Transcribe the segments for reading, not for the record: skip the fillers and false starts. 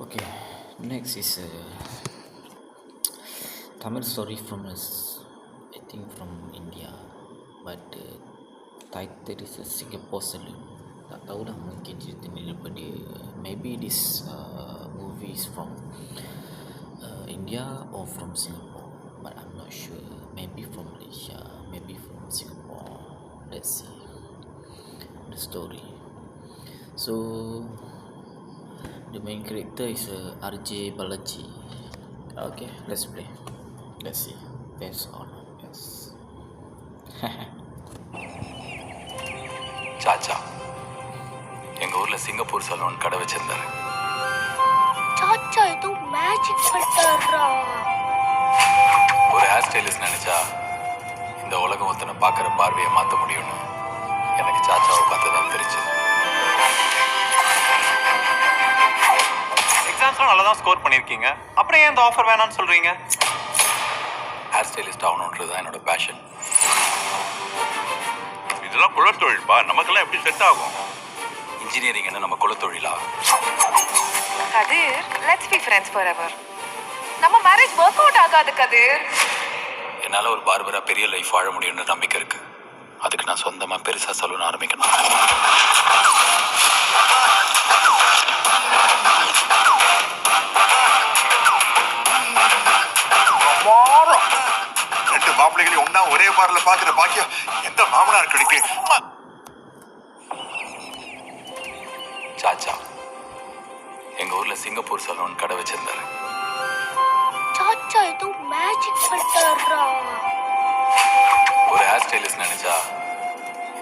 Okay, next is a Tamil story from us, I think from India, but title is a Singapore Saloon. Tak tahu lah mungkin cerita ni daripada maybe this movie is from India or from Singapore, but I'm not sure. Maybe from Malaysia, maybe from Singapore. Let's see the story. So the main character is RJ Balaji. Okay, let's play. Let's see. That's all. Yes. சாச்சா எங்க ஊர்ல Singapore salon கடை வச்சிருந்தாரு. சாச்சா ஏதோ magic பண்றாரா. ஒரு hair stylist நினைச்சா இந்த உலகம் ஒருத்தனை பார்க்குற பார்வையை மாற்ற முடியும்னு எனக்கு சாச்சாவை பார்த்து தான் தெரிஞ்சது. எக்ஸாம்ஸ்லாம் நல்லா தான் ஸ்கோர் பண்ணியிருக்கீங்க, அப்புறம் ஏன் இந்த ஆஃபர் வேணான்னு சொல்கிறீங்க? ஹேர் ஸ்டைலிஸ்ட் ஆகணுன்றது தான் என்னோட பேஷன். இதெல்லாம் குலத்தொழில்ப்பா, நமக்கெல்லாம் எப்படி செட் ஆகும்? இன்ஜினியரிங் என்ன நம்ம குலத்தொழிலா? கதிர், லெட்ஸ் பி ஃப்ரெண்ட்ஸ் ஃபாரெவர். நம்ம மேரேஜ் ஒர்க் அவுட் ஆகாது கதிர். என்னால் ஒரு பார்பரா பெரிய லைஃப் வாழ முடியும்னு நம்பிக்கை இருக்கு. அதுக்கு நான் சொந்தமாக பெருசாக சலூன் ஆரம்பிக்கணும். ரெண்டு மாப்பிள்ளைகளையும் ஒன்னா ஒரே பார்ல பாக்குற பாக்கியம் எந்த மாமனார் கிடைக்கு? சாச்சா எங்க ஊர்ல சிங்கப்பூர் சலூன் கடை வச்சிருந்தாரு. சாச்சா ஏதோ மேஜிக் பண்றாரா. ஒரு ஹேர் ஸ்டைலிஸ்ட் நினைச்சா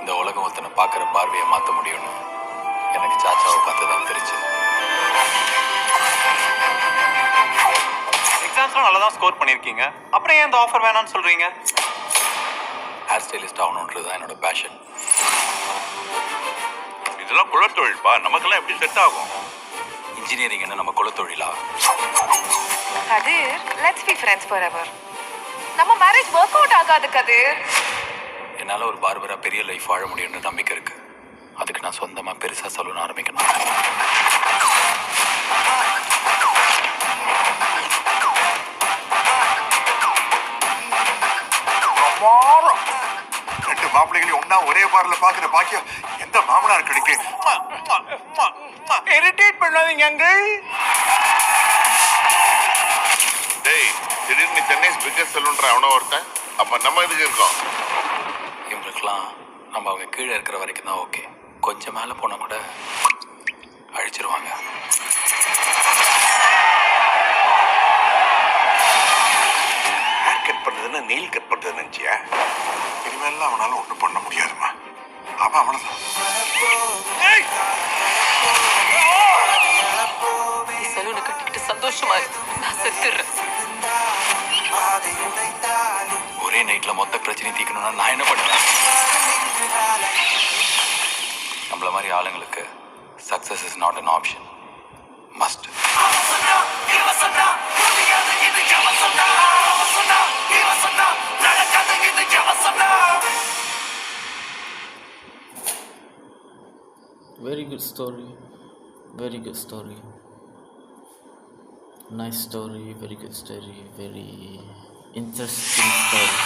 இந்த உலகம் ஒருத்தனை பார்க்குற பார்வையை மாற்ற முடியும்னு எனக்கு சாச்சாவை பார்த்து தான் தெரிஞ்சது. எக்ஸாம்ஸ்லாம் நல்லா தான் ஸ்கோர் பண்ணியிருக்கீங்க, அப்புறம் ஏன் இந்த ஆஃபர் வேணான்னு சொல்கிறீங்க? ஹேர் ஸ்டைலிஸ்ட் ஆகணுன்றது தான் என்னோட பேஷன். இதெல்லாம் குலத்தொழில்ப்பா, நமக்கெல்லாம் எப்படி செட் ஆகும்? இன்ஜினியரிங் என்ன நம்ம குலத்தொழிலா? கதிர், லெட்ஸ் பி ஃப்ரெண்ட்ஸ் ஃபாரெவர். நம்ம மேரேஜ் ஒர்க் அவுட் ஆகாது கதிர். என்னால் ஒரு பார்பரா பெரிய லைஃப் வாழ முடியும்னு நம்பிக்கை இருக்கு. அதுக்கு நான் சொந்தமாக பெருசாக சலூன் ஆரம்பிக்கணும். ரெண்டு மாப்பிள்ளைகளையும் ஒன்னா ஒரே பார்ல பாக்குற பாக்கியம் எந்த மாமனார் கிடைக்கு? இரிட்டேட் பண்ணாதீங்க அங்கிள். டேய், திடீர்னு சென்னை பிக்கஸ்ட் சலூன்ற அவனோ ஒருத்தன், அப்ப நம்ம எதுக்கு இருக்கோம்? இவங்களுக்கெல்லாம் நம்ம அவங்க கீழே இருக்கிற வரைக்கும் தான் ஓகே. கொஞ்சம் மேலே போனால் கூட அழிச்சிருவாங்க. ஹேர் கட் பண்றதுன்னா நெயில் கட் பண்றது நினைச்சியா? இனிமேல் அவனால ஒண்ணும் பண்ண முடியாதுமா. அவன் அவ்வளவுதான். நீ சலூனை கட்டிக்கிட்டு சந்தோஷமா இரு, நான் செத்துடுறேன். ஒரே நைட்டில் மொத்த பிரச்சனை தீர்க்கணும்னா நான் என்ன பண்ணுவேன்? நம்மள மாதிரி ஆளுங்களுக்கு success is not an option, must. Very good story. Very good story. Nice story. Very good story. Very interesting story.